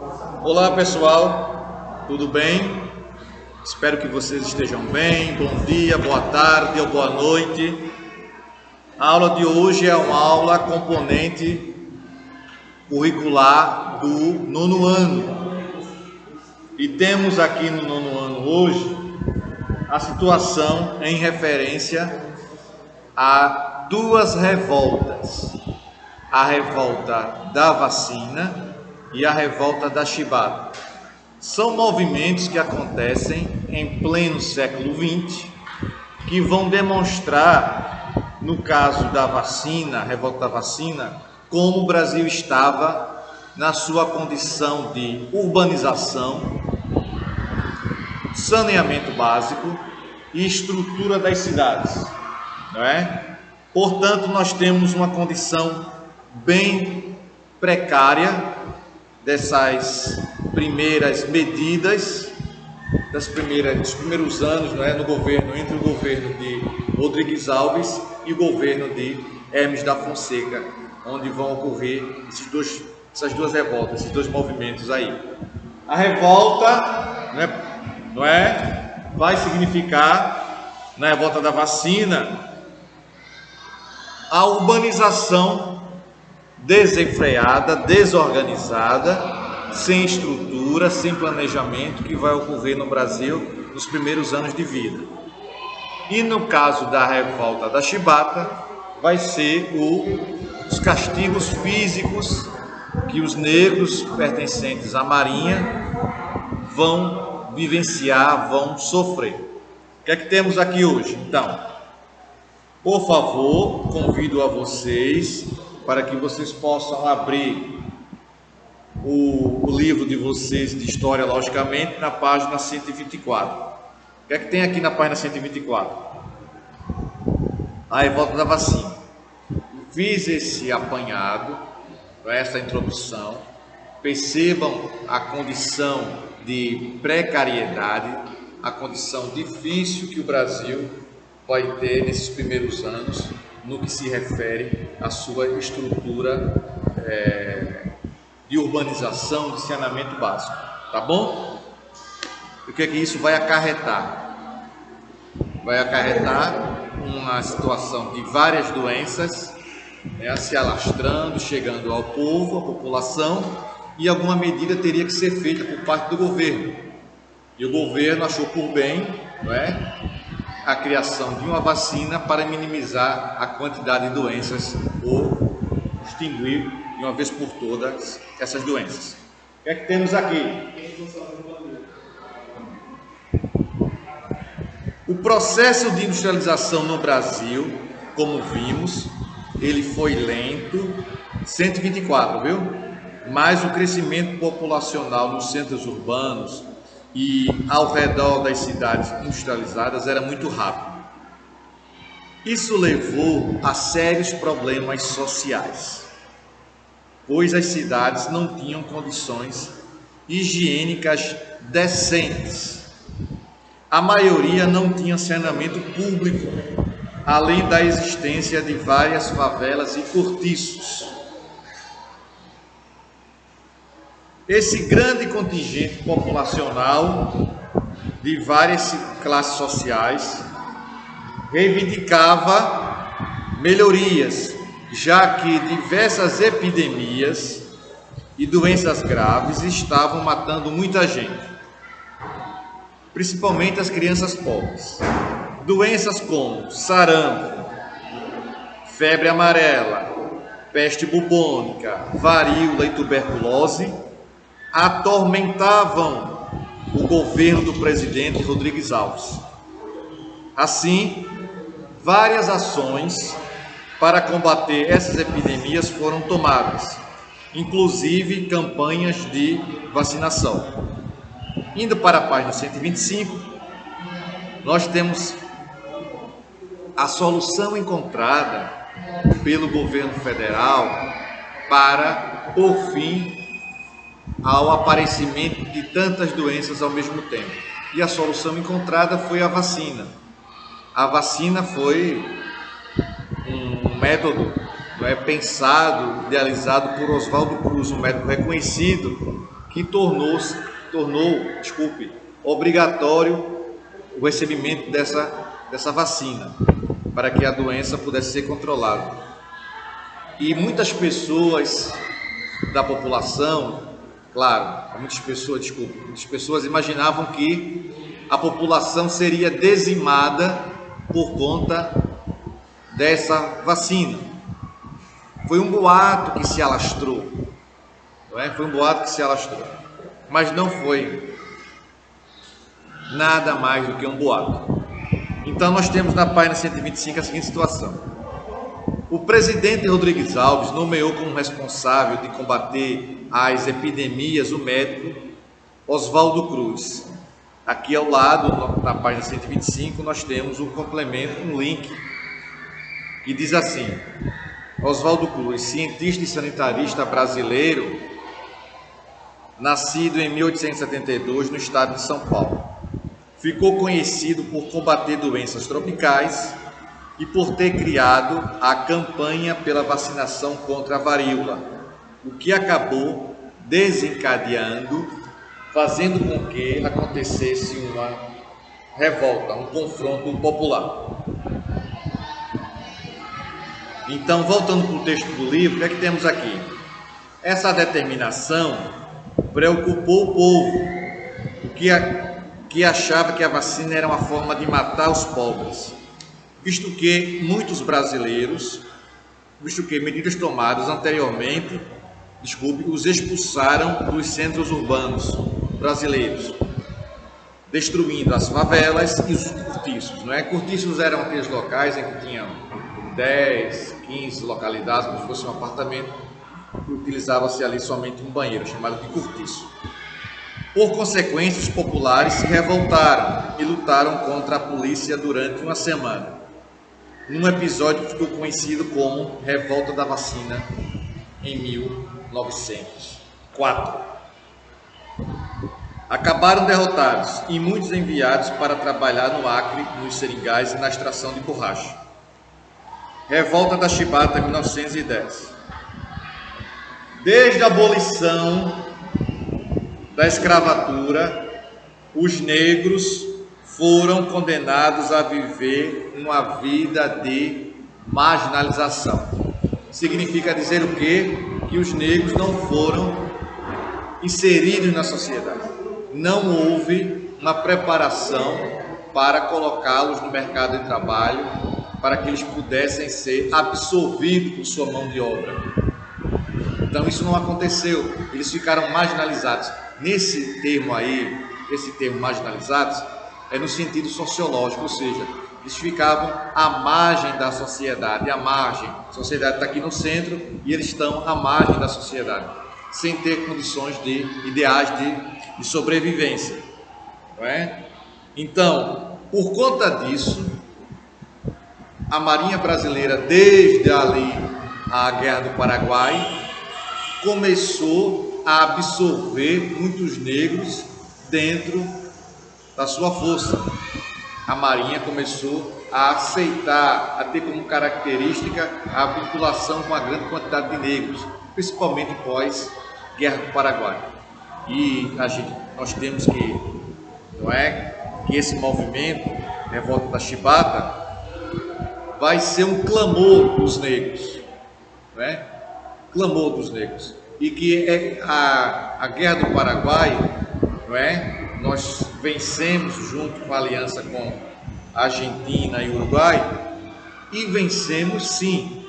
Olá pessoal, tudo bem? Espero que vocês estejam bem. Bom dia, boa tarde ou boa noite. A aula de hoje é uma aula componente curricular do nono ano. E temos aqui no nono ano hoje a situação em referência a duas revoltas. A revolta da vacina e a revolta da chibata. São movimentos que acontecem em pleno século XX, que vão demonstrar, no caso da vacina, a revolta da vacina, como o Brasil estava na sua condição de urbanização, saneamento básico e estrutura das cidades, não é? Portanto, nós temos uma condição bem precária dessas primeiras medidas, dos primeiros anos, não é, no governo, entre o governo de Rodrigues Alves e o governo de Hermes da Fonseca, onde vão ocorrer essas duas revoltas, esses dois movimentos aí. A revolta, vai significar, na revolta da vacina, a urbanização desenfreada, desorganizada, sem estrutura, sem planejamento, que vai ocorrer no Brasil nos primeiros anos de vida. E no caso da revolta da chibata, vai ser os castigos físicos que os negros pertencentes à Marinha vão vivenciar, vão sofrer. O que é que temos aqui hoje? Então, por favor, convido a vocês para que vocês possam abrir o livro de vocês de história, logicamente, na página 124. O que é que tem aqui na página 124? A revolta da vacina. Fiz esse apanhado, essa introdução. Percebam a condição de precariedade, a condição difícil que o Brasil vai ter nesses primeiros anos, no que se refere à sua estrutura de urbanização, de saneamento básico, tá bom? O que é que isso vai acarretar? Vai acarretar uma situação de várias doenças, se alastrando, chegando ao povo, à população, e alguma medida teria que ser feita por parte do governo. E o governo achou por bem, a criação de uma vacina para minimizar a quantidade de doenças ou extinguir de uma vez por todas essas doenças. O que é que temos aqui? O processo de industrialização no Brasil, como vimos, ele foi lento, 124, viu? Mas o crescimento populacional nos centros urbanos e ao redor das cidades industrializadas era muito rápido. Isso levou a sérios problemas sociais, pois as cidades não tinham condições higiênicas decentes. A maioria não tinha saneamento público, além da existência de várias favelas e cortiços. Esse grande contingente populacional de várias classes sociais reivindicava melhorias, já que diversas epidemias e doenças graves estavam matando muita gente, principalmente as crianças pobres. Doenças como sarampo, febre amarela, peste bubônica, varíola e tuberculose atormentavam o governo do presidente Rodrigues Alves. Assim, várias ações para combater essas epidemias foram tomadas, inclusive campanhas de vacinação. Indo para a página 125, nós temos a solução encontrada pelo governo federal para pôr fim ao aparecimento de tantas doenças ao mesmo tempo. E a solução encontrada foi a vacina. A vacina foi um método pensado, idealizado por Oswaldo Cruz, um médico reconhecido, que e tornou, obrigatório o recebimento dessa vacina, para que a doença pudesse ser controlada. E muitas pessoas da população, claro, muitas pessoas imaginavam que a população seria dizimada por conta dessa vacina. Foi um boato que se alastrou, não é? Foi um boato que se alastrou, mas não foi nada mais do que um boato. Então nós temos na página 125 a seguinte situação: o presidente Rodrigues Alves nomeou como responsável de combater as epidemias o médico Oswaldo Cruz. Aqui ao lado, na página 125, nós temos um complemento, um link, que diz assim: Oswaldo Cruz, cientista e sanitarista brasileiro, nascido em 1872 no estado de São Paulo. Ficou conhecido por combater doenças tropicais e por ter criado a campanha pela vacinação contra a varíola, o que acabou desencadeando, fazendo com que acontecesse uma revolta, um confronto popular. Então, voltando para o texto do livro, o que é que temos aqui? Essa determinação preocupou o povo, que achava que a vacina era uma forma de matar os pobres, visto que medidas tomadas anteriormente, os expulsaram dos centros urbanos brasileiros, destruindo as favelas e os cortiços. Não é? Cortiços eram aqueles locais em que tinham 10, 15 localidades, como se fosse um apartamento, e utilizava-se ali somente um banheiro, chamado de cortiço. Por consequência, os populares se revoltaram e lutaram contra a polícia durante uma semana, num episódio que ficou conhecido como Revolta da Vacina, em 1904. Acabaram derrotados e muitos enviados para trabalhar no Acre, nos seringais e na extração de borracha. Revolta da Chibata, 1910. Desde a abolição da escravatura, os negros foram condenados a viver uma vida de marginalização. Significa dizer o quê? Que os negros não foram inseridos na sociedade. Não houve uma preparação para colocá-los no mercado de trabalho, para que eles pudessem ser absorvidos por sua mão de obra. Então isso não aconteceu, eles ficaram marginalizados. Nesse termo aí, esse termo marginalizados, é no sentido sociológico, ou seja, eles ficavam à margem da sociedade, a sociedade está aqui no centro e eles estão à margem da sociedade, sem ter condições ideais de sobrevivência, não é? Então, por conta disso, a Marinha Brasileira, desde ali a Guerra do Paraguai, começou a absorver muitos negros dentro da sua força. A Marinha começou a aceitar, a ter como característica a vinculação com uma grande quantidade de negros, principalmente pós Guerra do Paraguai. E nós temos que, não é, que esse movimento, Revolta da Chibata, vai ser um clamor dos negros, não é? Clamor dos negros. E que a Guerra do Paraguai, não é? Nós vencemos junto com a aliança com a Argentina e o Uruguai, e vencemos sim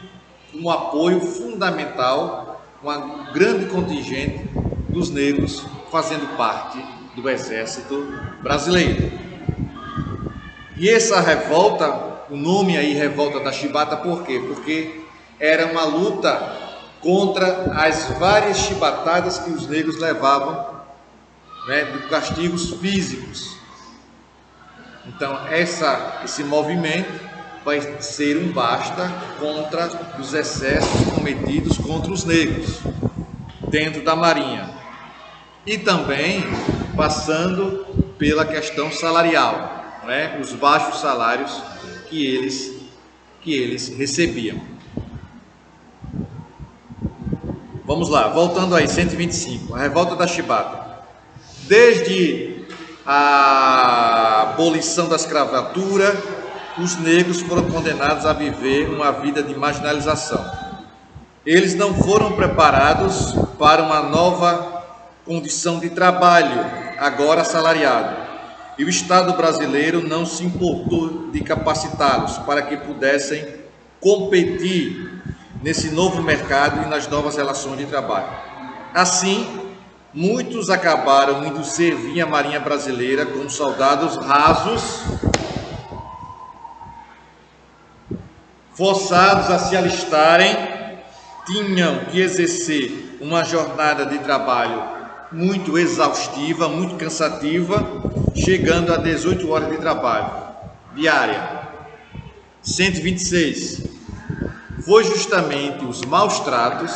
com um apoio fundamental, com um grande contingente dos negros fazendo parte do exército brasileiro. E essa revolta, o nome aí Revolta da Chibata, por quê? Porque era uma luta contra as várias chibatadas que os negros levavam, né, de castigos físicos. Então esse movimento vai ser um basta contra os excessos cometidos contra os negros dentro da Marinha, e também passando pela questão salarial, né, os baixos salários que eles recebiam. Vamos lá, voltando aí, 125, a revolta da chibata. Desde a abolição da escravatura, os negros foram condenados a viver uma vida de marginalização. Eles não foram preparados para uma nova condição de trabalho, agora assalariado. E o Estado brasileiro não se importou de capacitá-los para que pudessem competir nesse novo mercado e nas novas relações de trabalho. Assim, muitos acabaram indo servir a Marinha Brasileira como soldados rasos, forçados a se alistarem, tinham que exercer uma jornada de trabalho muito exaustiva, muito cansativa, chegando a 18 horas de trabalho diária. 126. Foi justamente os maus tratos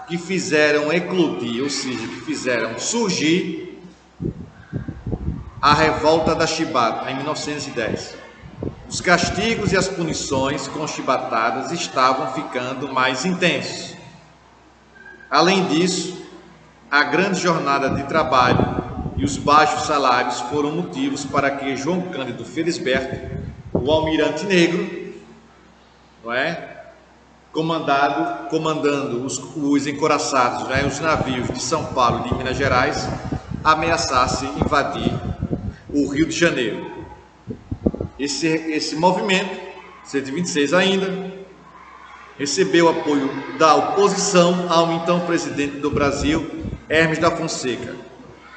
que fizeram eclodir, ou seja, que fizeram surgir a revolta da chibata em 1910. Os castigos e as punições com chibatadas estavam ficando mais intensos. Além disso, a grande jornada de trabalho e os baixos salários foram motivos para que João Cândido Felisberto, o almirante negro, não é? comandando os encouraçados, né, os navios de São Paulo e de Minas Gerais, ameaçasse invadir o Rio de Janeiro. Esse movimento, 126 ainda, recebeu apoio da oposição ao então presidente do Brasil, Hermes da Fonseca,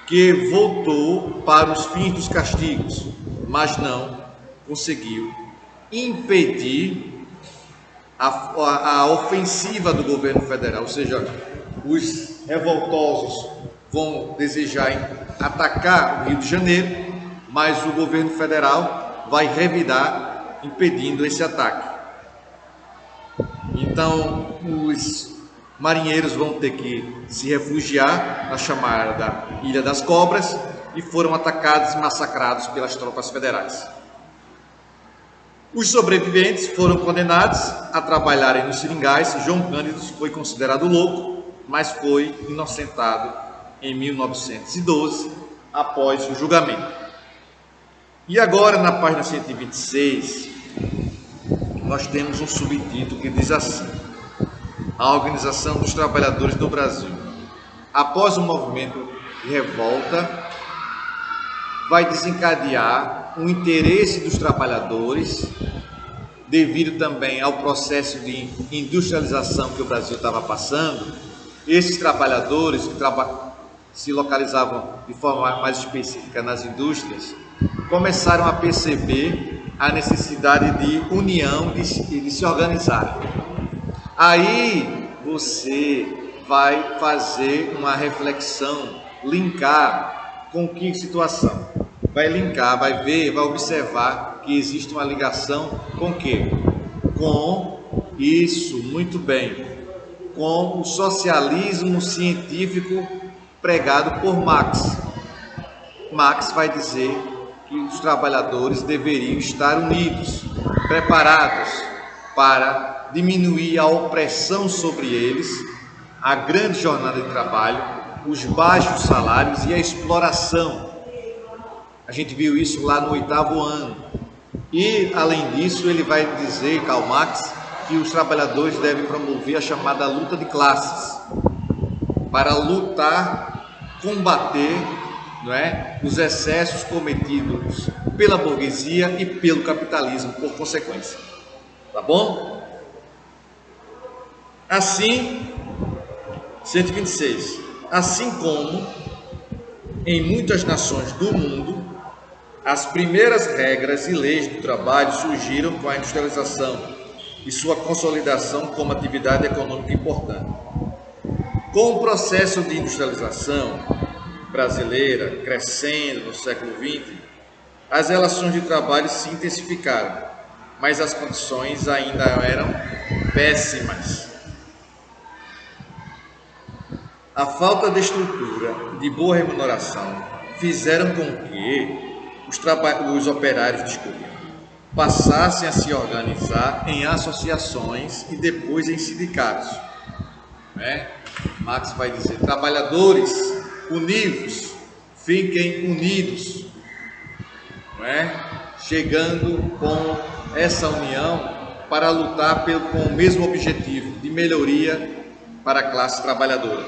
que voltou para os fins dos castigos, mas não conseguiu impedir a ofensiva do governo federal, ou seja, os revoltosos vão desejar atacar o Rio de Janeiro, mas o governo federal vai revidar, impedindo esse ataque. Então, os marinheiros vão ter que se refugiar na chamada Ilha das Cobras e foram atacados e massacrados pelas tropas federais. Os sobreviventes foram condenados a trabalharem nos seringais. João Cândido foi considerado louco, mas foi inocentado em 1912, após o julgamento. E agora, na página 126, nós temos um subtítulo que diz assim: a Organização dos Trabalhadores do Brasil. Após o movimento de revolta, vai desencadear o interesse dos trabalhadores, devido também ao processo de industrialização que o Brasil estava passando. Esses trabalhadores que se localizavam de forma mais específica nas indústrias, começaram a perceber a necessidade de união e de se organizarem. Aí você vai fazer uma reflexão, linkar com que situação? Vai linkar, vai ver, vai observar que existe uma ligação com o quê? Com isso, muito bem, com o socialismo científico pregado por Marx. Marx vai dizer que os trabalhadores deveriam estar unidos, preparados para diminuir a opressão sobre eles, a grande jornada de trabalho, os baixos salários e a exploração. A gente viu isso lá no 8º ano. E, além disso, ele vai dizer, Karl Marx, que os trabalhadores devem promover a chamada luta de classes, para lutar, combater, não é, os excessos cometidos pela burguesia e pelo capitalismo, por consequência. Tá bom? Assim, 126. Assim como em muitas nações do mundo, as primeiras regras e leis do trabalho surgiram com a industrialização e sua consolidação como atividade econômica importante. Com o processo de industrialização brasileira crescendo no século XX, as relações de trabalho se intensificaram, mas as condições ainda eram péssimas. A falta de estrutura, de boa remuneração, fizeram com que os operários passassem a se organizar em associações e depois em sindicatos, né? Marx vai dizer: trabalhadores, univos, fiquem unidos, não é? Chegando com essa união para lutar com o mesmo objetivo de melhoria para a classe trabalhadora,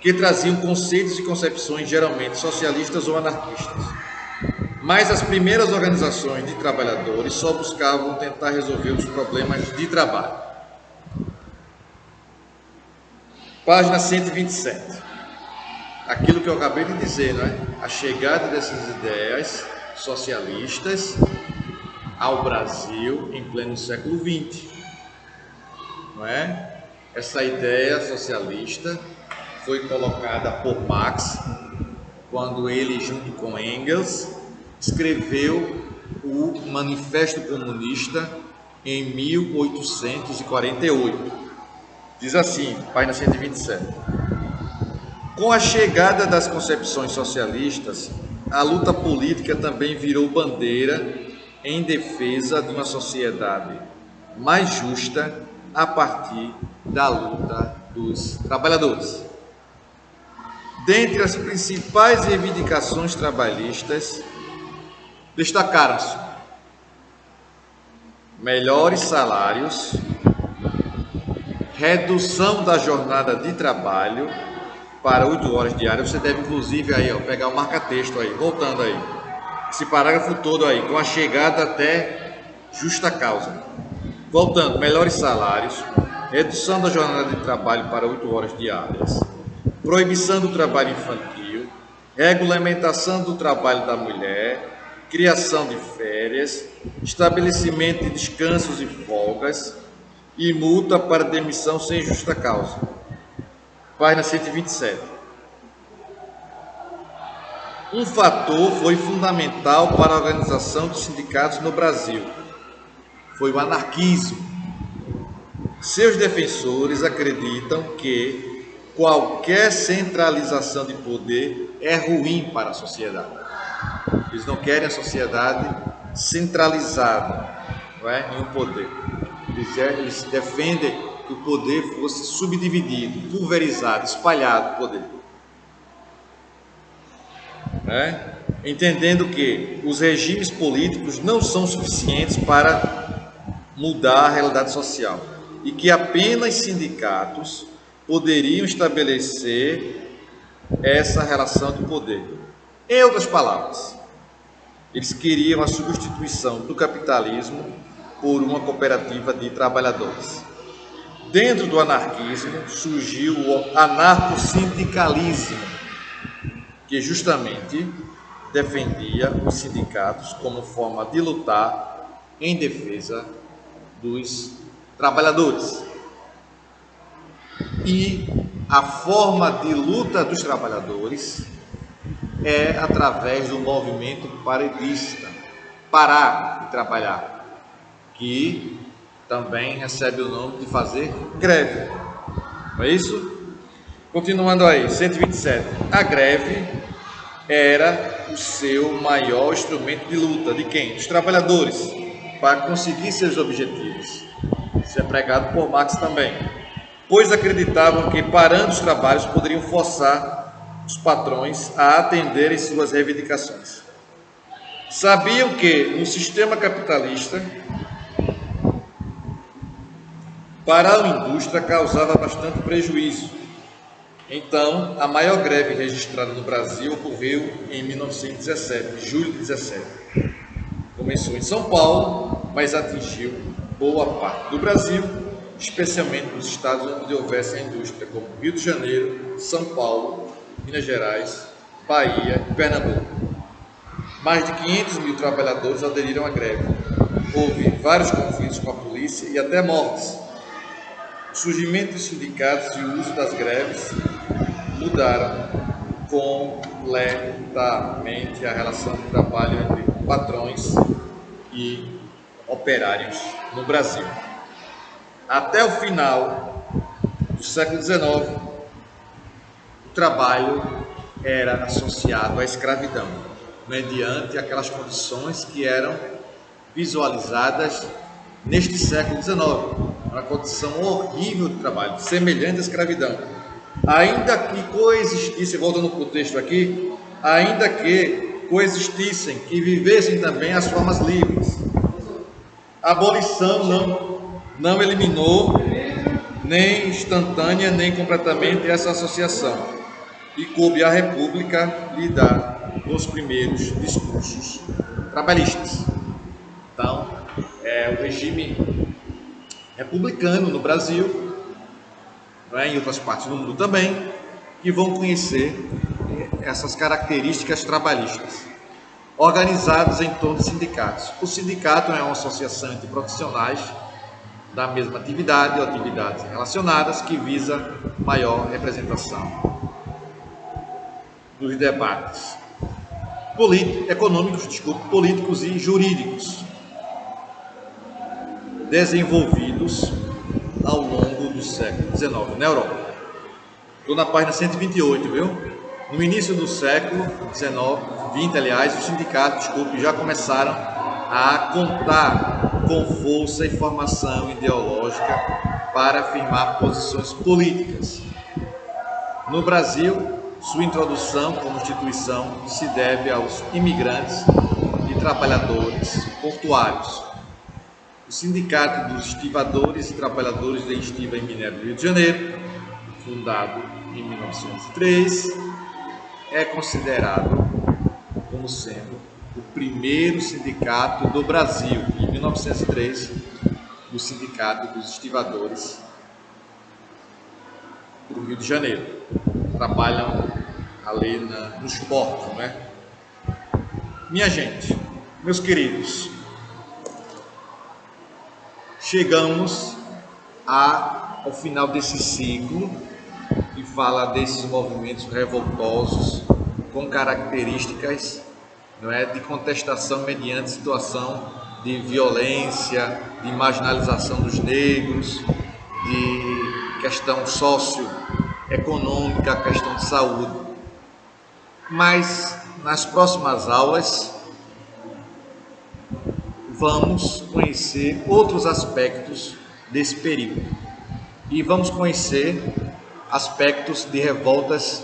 que traziam conceitos e concepções geralmente socialistas ou anarquistas. Mas as primeiras organizações de trabalhadores só buscavam tentar resolver os problemas de trabalho. Página 127. Aquilo que eu acabei de dizer, não é? A chegada dessas ideias socialistas ao Brasil em pleno século XX, não é? Essa ideia socialista foi colocada por Marx quando ele, junto com Engels, escreveu o Manifesto Comunista em 1848. Diz assim, página 127. Com a chegada das concepções socialistas, a luta política também virou bandeira em defesa de uma sociedade mais justa a partir da luta dos trabalhadores. Dentre as principais reivindicações trabalhistas, destacaram-se melhores salários, redução da jornada de trabalho para 8 horas diárias. Você deve inclusive aí, pegar o marca-texto aí, voltando aí, esse parágrafo todo aí, com a chegada até justa causa. Voltando, melhores salários, redução da jornada de trabalho para 8 horas diárias, proibição do trabalho infantil, regulamentação do trabalho da mulher, criação de férias, estabelecimento de descansos e folgas e multa para demissão sem justa causa. Página 127. Um fator foi fundamental para a organização dos sindicatos no Brasil. Foi o anarquismo. Seus defensores acreditam que qualquer centralização de poder é ruim para a sociedade. Eles não querem a sociedade centralizada, não é, em um poder. Eles defendem que o poder fosse subdividido, pulverizado, espalhado o poder. Entendendo que os regimes políticos não são suficientes para mudar a realidade social e que apenas sindicatos poderiam estabelecer essa relação de poder. Em outras palavras, eles queriam a substituição do capitalismo por uma cooperativa de trabalhadores. Dentro do anarquismo surgiu o anarcossindicalismo, que justamente defendia os sindicatos como forma de lutar em defesa dos trabalhadores. E a forma de luta dos trabalhadores é através do movimento paredista, parar de trabalhar, que também recebe o nome de fazer greve. Não é isso? Continuando aí, 127. A greve era o seu maior instrumento de luta. De quem? Dos trabalhadores, para conseguir seus objetivos. Isso é pregado por Marx também. Pois acreditavam que, parando os trabalhos, poderiam forçar os patrões a atenderem suas reivindicações. Sabiam que, no sistema capitalista, para a indústria causava bastante prejuízo. Então, a maior greve registrada no Brasil ocorreu em 1917, julho de 17. Começou em São Paulo, mas atingiu boa parte do Brasil, especialmente nos estados onde houvesse a indústria, como Rio de Janeiro, São Paulo, Minas Gerais, Bahia e Pernambuco. Mais de 500 mil trabalhadores aderiram à greve. Houve vários conflitos com a polícia e até mortes. O surgimento dos sindicatos e o uso das greves mudaram completamente a relação de trabalho entre patrões e operários no Brasil. Até o final do século XIX, o trabalho era associado à escravidão, mediante aquelas condições que eram visualizadas neste século XIX. Uma condição horrível de trabalho, semelhante à escravidão. ainda que coexistissem, voltando para o texto aqui, ainda que coexistissem, que vivessem também as formas livres. A abolição não eliminou nem instantânea, nem completamente essa associação, e coube à República lidar com os primeiros discursos trabalhistas. Então, o regime republicano no Brasil, em outras partes do mundo também, que vão conhecer essas características trabalhistas, organizadas em torno de sindicatos. O sindicato é uma associação entre profissionais da mesma atividade ou atividades relacionadas que visa maior representação dos debates políticos e jurídicos desenvolvidos ao longo do século XIX na Europa. Estou na página 128, viu? No início do século XX, aliás, os sindicatos, já começaram a contar com força e formação ideológica para afirmar posições políticas. No Brasil, sua introdução como instituição se deve aos imigrantes e trabalhadores portuários. O Sindicato dos Estivadores e Trabalhadores da Estiva e Minério do Rio de Janeiro, fundado em 1903, é considerado como sendo o primeiro sindicato do Brasil. Em 1903, o Sindicato dos Estivadores do Rio de Janeiro. Trabalham ali nos portos, né? Minha gente, meus queridos, chegamos ao final desse ciclo que fala desses movimentos revoltosos com características, não é, de contestação mediante situação de violência, de marginalização dos negros, de questão socioeconômica, questão de saúde. Mas nas próximas aulas vamos conhecer outros aspectos desse período e vamos conhecer aspectos de revoltas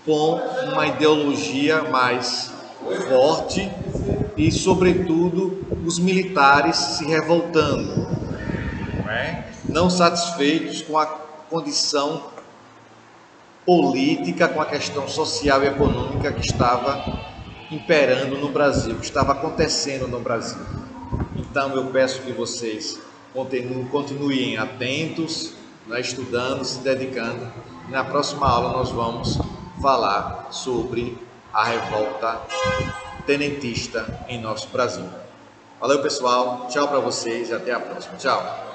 com uma ideologia mais forte e, sobretudo, os militares se revoltando, não satisfeitos com a condição política, com a questão social e econômica que estava imperando no Brasil, que estava acontecendo no Brasil. Então eu peço que vocês continuem atentos, estudando, se dedicando. Na próxima aula nós vamos falar sobre a revolta tenentista em nosso Brasil. Valeu, pessoal. Tchau para vocês e até a próxima. Tchau.